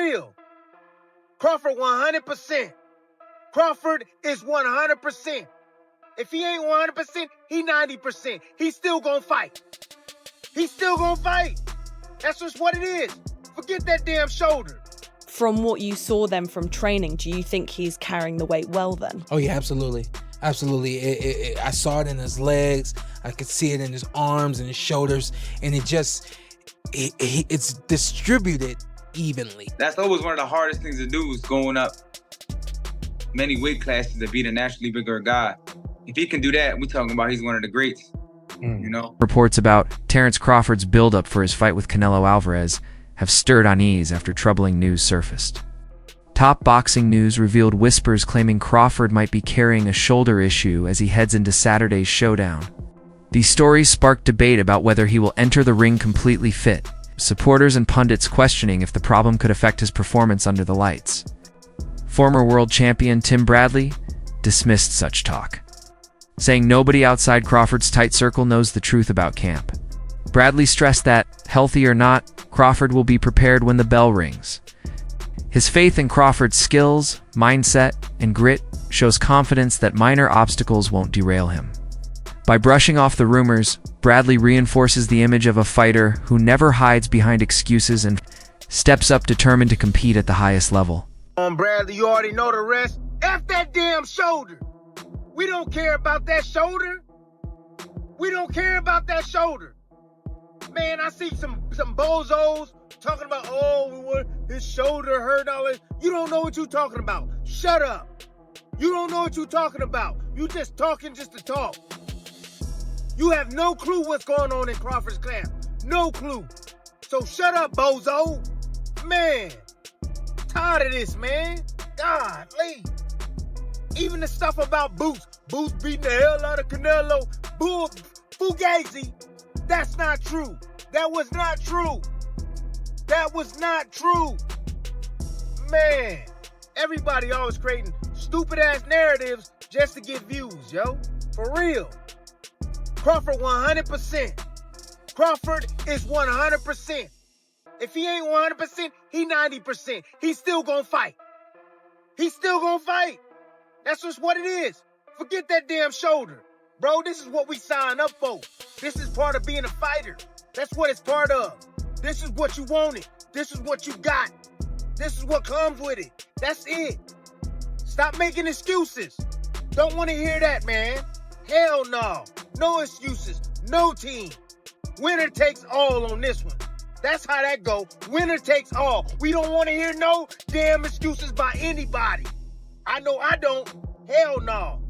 real. Crawford 100%. Crawford is 100%. If he ain't 100%, he 90%. He's still gonna fight. He's still gonna fight. That's just what it is. Forget that damn shoulder. From what you saw then from training, do you think he's carrying the weight well then? Oh yeah, absolutely. Absolutely. I saw it in his legs. I could see it in his arms and his shoulders. And it's distributed evenly. That's always one of the hardest things to do, is going up many weight classes to beat a naturally bigger guy. If he can do that, we're talking about he's one of the greats, you know? Reports about Terence Crawford's buildup for his fight with Canelo Alvarez have stirred unease after troubling news surfaced. Top Boxing News revealed whispers claiming Crawford might be carrying a shoulder issue as he heads into Saturday's showdown. These stories sparked debate about whether he will enter the ring completely fit, supporters and pundits questioning if the problem could affect his performance under the lights. Former world champion Tim Bradley dismissed such talk, saying nobody outside Crawford's tight circle knows the truth about camp. Bradley stressed that, healthy or not, Crawford will be prepared when the bell rings. His faith in Crawford's skills, mindset, and grit shows confidence that minor obstacles won't derail him. By brushing off the rumors, Bradley reinforces the image of a fighter who never hides behind excuses and steps up determined to compete at the highest level. Bradley, you already know the rest. F that damn shoulder. We don't care about that shoulder. We don't care about that shoulder. Man, I see some bozos talking about, his shoulder hurt, all this. You don't know what you're talking about. Shut up. You don't know what you're talking about. You just talking just to talk. You have no clue what's going on in Crawford's camp. No clue. So shut up, bozo. Man, tired of this, man. Golly. Even the stuff about Boots. Boots beating the hell out of Canelo. Fugazi. That's not true. That was not true. That was not true. Man, everybody always creating stupid-ass narratives just to get views, yo. For real. Crawford 100%. Crawford is 100%. If he ain't 100%, he 90%. He's still gonna fight. He's still gonna fight. That's just what it is. Forget that damn shoulder. Bro, this is what we signed up for. This is part of being a fighter. That's what it's part of. This is what you wanted. This is what you got. This is what comes with it. That's it. Stop making excuses. Don't want to hear that, man. Hell no. No excuses. No team. Winner takes all on this one. That's how that go. Winner takes all. We don't want to hear no damn excuses by anybody. I know I don't. Hell no.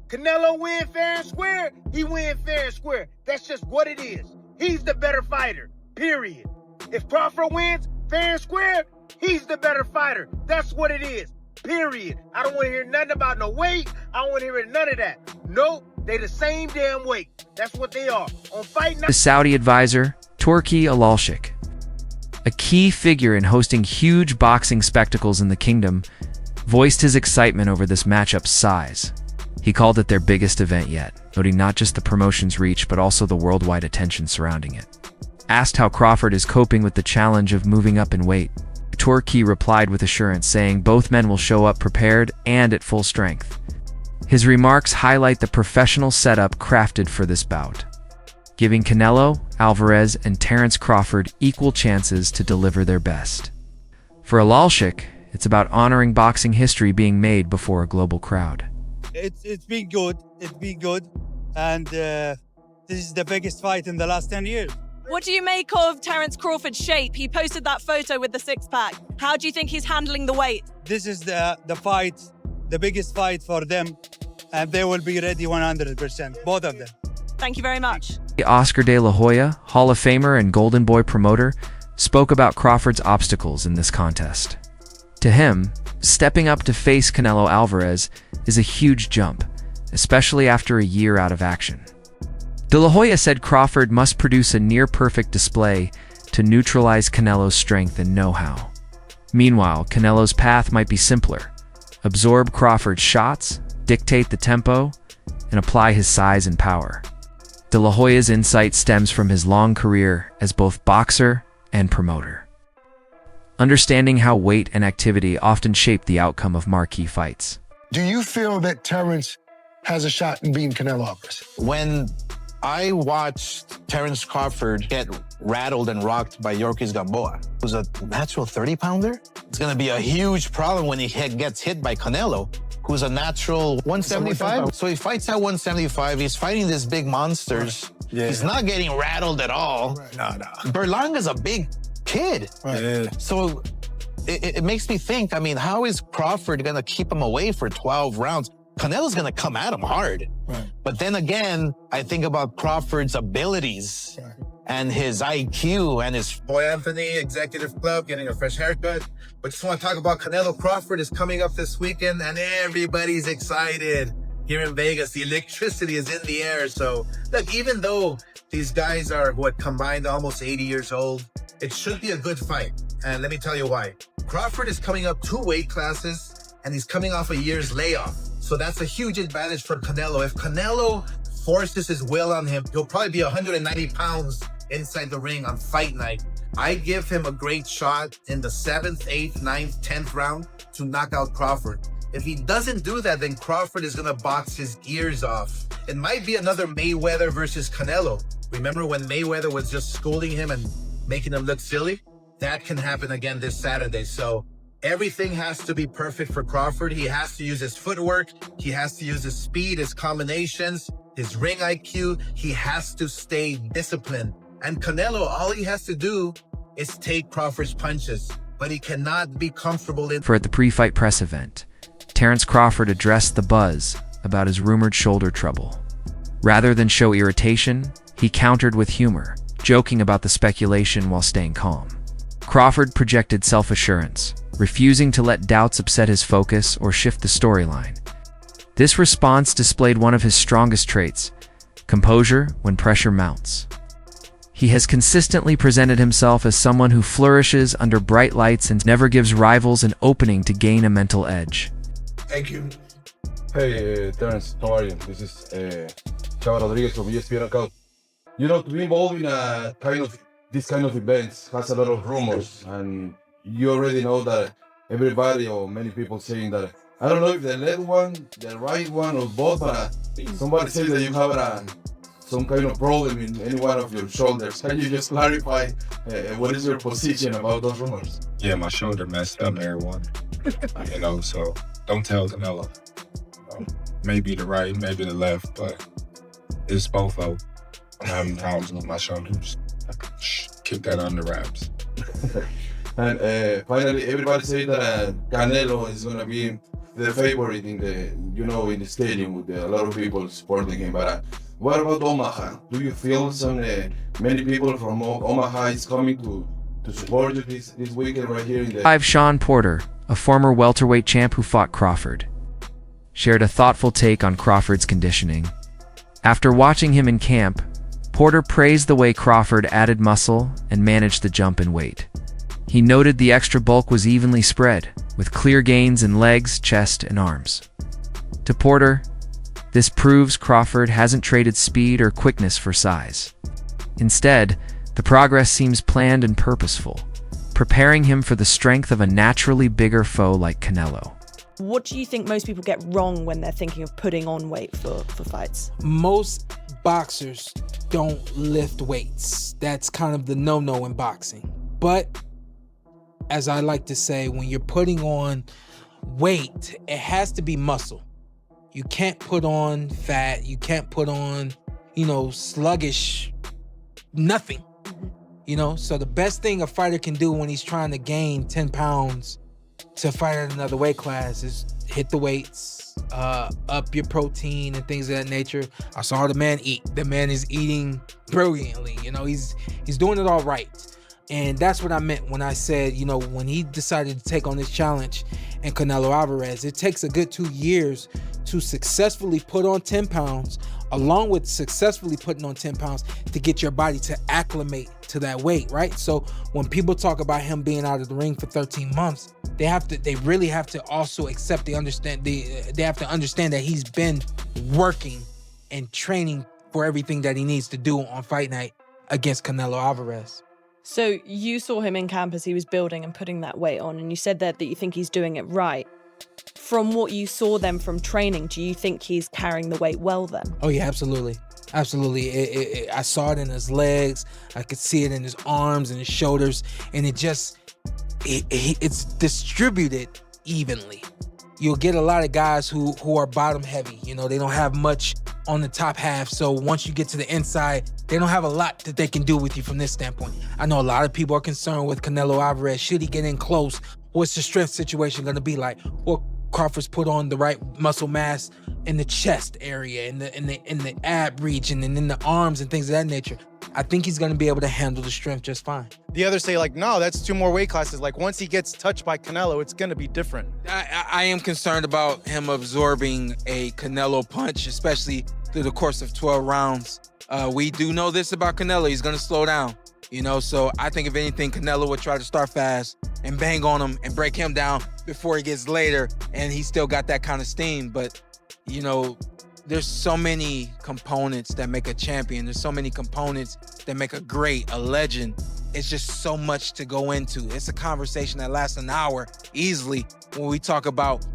Canelo win fair and square, he win fair and square. That's just what it is. He's the better fighter, period. If Crawford wins fair and square, he's the better fighter. That's what it is, period. I don't want to hear nothing about no weight. I don't want to hear none of that. Nope, they the same damn weight. That's what they are. On fight night. The Saudi advisor, Turki Alalshik, a key figure in hosting huge boxing spectacles in the kingdom, voiced his excitement over this matchup's size. He called it their biggest event yet, noting not just the promotion's reach but also the worldwide attention surrounding it. Asked how Crawford is coping with the challenge of moving up in weight, Turki replied with assurance, saying both men will show up prepared and at full strength. His remarks highlight the professional setup crafted for this bout, giving Canelo, Alvarez, and Terence Crawford equal chances to deliver their best. For Alalshik, it's about honoring boxing history being made before a global crowd. It's been good. It's been good. And this is the biggest fight in the last 10 years. What do you make of Terence Crawford's shape? He posted that photo with the six-pack. How do you think he's handling the weight? This is the fight, the biggest fight for them. And they will be ready 100%, both of them. Thank you very much. Oscar De La Hoya, Hall of Famer and Golden Boy promoter, spoke about Crawford's obstacles in this contest. To him, stepping up to face Canelo Alvarez is a huge jump, especially after a year out of action. De La Hoya said Crawford must produce a near-perfect display to neutralize Canelo's strength and know-how. Meanwhile, Canelo's path might be simpler. Absorb Crawford's shots, dictate the tempo, and apply his size and power. De La Hoya's insight stems from his long career as both boxer and promoter. understanding how weight and activity often shape the outcome of marquee fights. Do you feel that Terence has a shot in beating Canelo Alvarez? When I watched Terence Crawford get rattled and rocked by Yorkis Gamboa, who's a natural 30-pounder, it's going to be a huge problem when he gets hit by Canelo, who's a natural 175. So he fights at 175. He's fighting these big monsters. Yeah. He's not getting rattled at all. Right. No. Berlanga's a big kid. Right. Yeah. So it makes me think, I mean, how is Crawford going to keep him away for 12 rounds? Canelo's going to come at him hard. Right. But then again, I think about Crawford's abilities and his IQ and his... Boy Anthony, Executive Club, getting a fresh haircut. But just want to talk about Canelo Crawford is coming up this weekend and everybody's excited. Here in Vegas, the electricity is in the air. So look, even though these guys are combined almost 80 years old, it should be a good fight. And let me tell you why. Crawford is coming up 2 weight classes and he's coming off a year's layoff. So that's a huge advantage for Canelo. If Canelo forces his will on him, he'll probably be 190 pounds inside the ring on fight night. I give him a great shot in the 7th, 8th, 9th, 10th round to knock out Crawford. If he doesn't do that, then Crawford is going to box his ears off. It might be another Mayweather versus Canelo. Remember when Mayweather was just schooling him and making him look silly? That can happen again this Saturday. So everything has to be perfect for Crawford. He has to use his footwork. He has to use his speed, his combinations, his ring IQ. He has to stay disciplined. And Canelo, all he has to do is take Crawford's punches, but he cannot be comfortable in... For at the pre-fight press event, Terence Crawford addressed the buzz about his rumored shoulder trouble. Rather than show irritation, he countered with humor, joking about the speculation while staying calm. Crawford projected self-assurance, refusing to let doubts upset his focus or shift the storyline. This response displayed one of his strongest traits, composure when pressure mounts. He has consistently presented himself as someone who flourishes under bright lights and never gives rivals an opening to gain a mental edge. Thank you. Hey, Terence, how are you? This is Chava Rodriguez from ESPN Account. You know, to be involved in this kind of events has a lot of rumors, and you already know that everybody or many people saying that, I don't know if the left one, the right one, or both, but somebody says that you have some kind of problem in any one of your shoulders. Can you just clarify what is your position about those rumors? Yeah, my shoulder messed up, everyone. You know, so don't tell Canelo. Maybe the right, maybe the left, but it's both of them. I'm having problems with my shoulders. Keep that under wraps. And finally, everybody say that Canelo is gonna be the favorite in the stadium with a lot of people supporting him. But what about Omaha? Do you feel many people from Omaha is coming to support you this weekend right here in the... Sean Porter, a former welterweight champ who fought Crawford, shared a thoughtful take on Crawford's conditioning. After watching him in camp, Porter praised the way Crawford added muscle and managed the jump in weight. He noted the extra bulk was evenly spread, with clear gains in legs, chest, and arms. To Porter, this proves Crawford hasn't traded speed or quickness for size. Instead, the progress seems planned and purposeful, preparing him for the strength of a naturally bigger foe like Canelo. What do you think most people get wrong when they're thinking of putting on weight for fights? Most boxers don't lift weights. That's kind of the no-no in boxing. But as I like to say, when you're putting on weight, it has to be muscle. You can't put on fat. You can't put on, sluggish, nothing. So the best thing a fighter can do when he's trying to gain 10 pounds to fight at another weight class is hit the weights, up your protein and things of that nature. I saw the man eat. The man is eating brilliantly. He's doing it all right. And that's what I meant when I said, when he decided to take on this challenge and Canelo Alvarez, it takes a good 2 years to successfully put on 10 pounds, along with successfully putting on 10 pounds to get your body to acclimate to that weight, right? So when people talk about him being out of the ring for 13 months, they really have to also accept they have to understand that he's been working and training for everything that he needs to do on fight night against Canelo Alvarez. So you saw him in camp as he was building and putting that weight on, and you said that you think he's doing it right. From what you saw then from training, do you think he's carrying the weight well then? Oh yeah, absolutely. Absolutely. I saw it in his legs. I could see it in his arms and his shoulders, and it's distributed evenly. You'll get a lot of guys who are bottom heavy. You know, they don't have much on the top half. So once you get to the inside, they don't have a lot that they can do with you from this standpoint. I know a lot of people are concerned with Canelo Alvarez. Should he get in close? What's the strength situation going to be like? Well, Crawford's put on the right muscle mass in the chest area, in the ab region, and in the arms and things of that nature. I think he's going to be able to handle the strength just fine. The others say, like, no, that's 2 more weight classes. Like, once he gets touched by Canelo, it's going to be different. I am concerned about him absorbing a Canelo punch, especially through the course of 12 rounds. We do know this about Canelo. He's going to slow down, you know? So I think if anything, Canelo would try to start fast and bang on him and break him down before he gets later, and he still got that kind of steam. But, you know, there's so many components that make a champion. There's so many components that make a great, a legend. It's just so much to go into. It's a conversation that lasts an hour easily when we talk about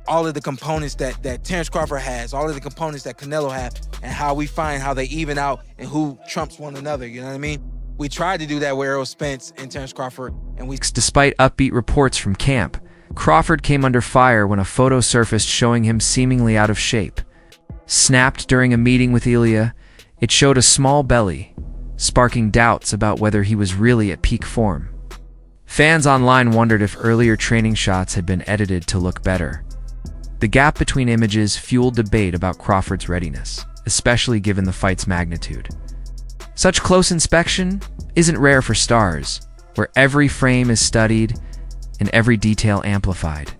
all of the components that Terence Crawford has, all of the components that Canelo has, and how we find how they even out and who trumps one another, you know what I mean? We tried to do that with Errol Spence and Terence Crawford, and Despite upbeat reports from camp, Crawford came under fire when a photo surfaced showing him seemingly out of shape. Snapped during a meeting with Ilya, it showed a small belly, sparking doubts about whether he was really at peak form. Fans online wondered if earlier training shots had been edited to look better. The gap between images fueled debate about Crawford's readiness, especially given the fight's magnitude. Such close inspection isn't rare for stars, where every frame is studied and every detail amplified.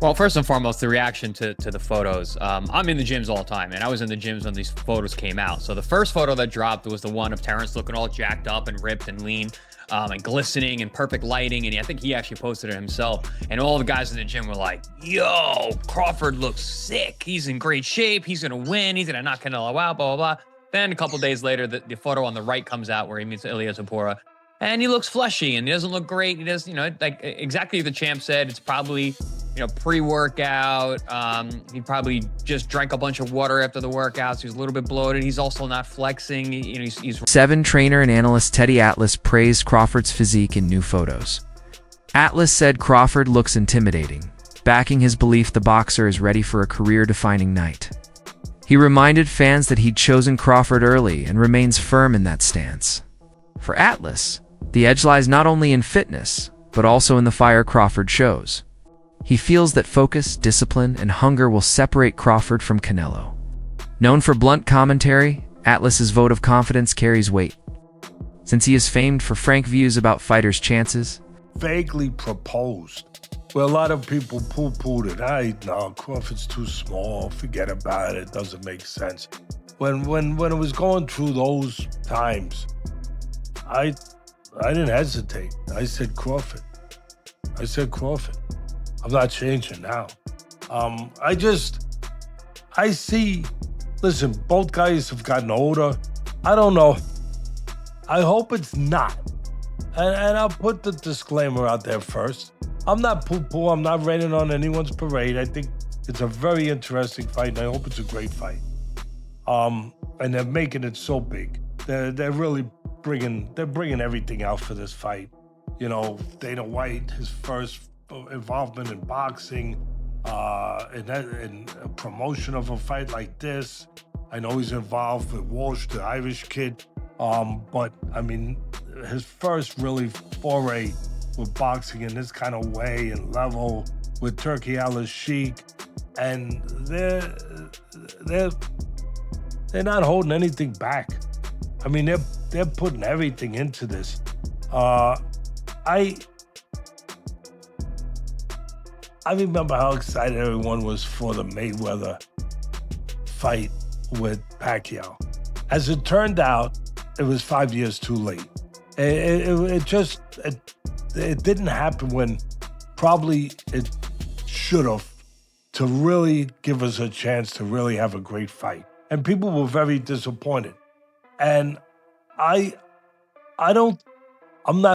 Well, first and foremost, the reaction to the photos. I'm in the gyms all the time, and I was in the gyms when these photos came out. So the first photo that dropped was the one of Terence looking all jacked up and ripped and lean, and glistening and perfect lighting. And I think he actually posted it himself. And all the guys in the gym were like, yo, Crawford looks sick. He's in great shape. He's going to win. He's going to knock Canelo out, blah, blah, blah. Then a couple days later, the photo on the right comes out where he meets Ilya Zepora. And he looks fleshy and he doesn't look great. He does, you know, like exactly the champ said, it's probably, you know, pre-workout. He probably just drank a bunch of water after the workouts. He's a little bit bloated. He's also not flexing. You know, he's Seven trainer and analyst Teddy Atlas praised Crawford's physique in new photos. Atlas said Crawford looks intimidating, backing his belief the boxer is ready for a career-defining night. He reminded fans that he'd chosen Crawford early and remains firm in that stance. For Atlas, the edge lies not only in fitness, but also in the fire Crawford shows. He feels that focus, discipline, and hunger will separate Crawford from Canelo. Known for blunt commentary, Atlas's vote of confidence carries weight. Since he is famed for frank views about fighters' chances, vaguely proposed, where a lot of people poo-pooed it. No, Crawford's too small, forget about it, doesn't make sense. When it was going through those times, I didn't hesitate. I said Crawford. I'm not changing now. I see, listen, both guys have gotten older. I don't know. I hope it's not. And I'll put the disclaimer out there first. I'm not poo-poo. I'm not raining on anyone's parade. I think it's a very interesting fight, and I hope it's a great fight. And they're making it so big. They're really bringing everything out for this fight. You know, Dana White, his first involvement in boxing, in a promotion of a fight like this. I know he's involved with Walsh, the Irish kid. But I mean, his first really foray with boxing in this kind of way and level with Turkey Al-Sheikh, and they're not holding anything back. I mean, they're putting everything into this. I remember how excited everyone was for the Mayweather fight with Pacquiao. As it turned out, it was 5 years too late. It didn't happen when probably it should have, to really give us a chance to really have a great fight. And people were very disappointed. And I don't I'm not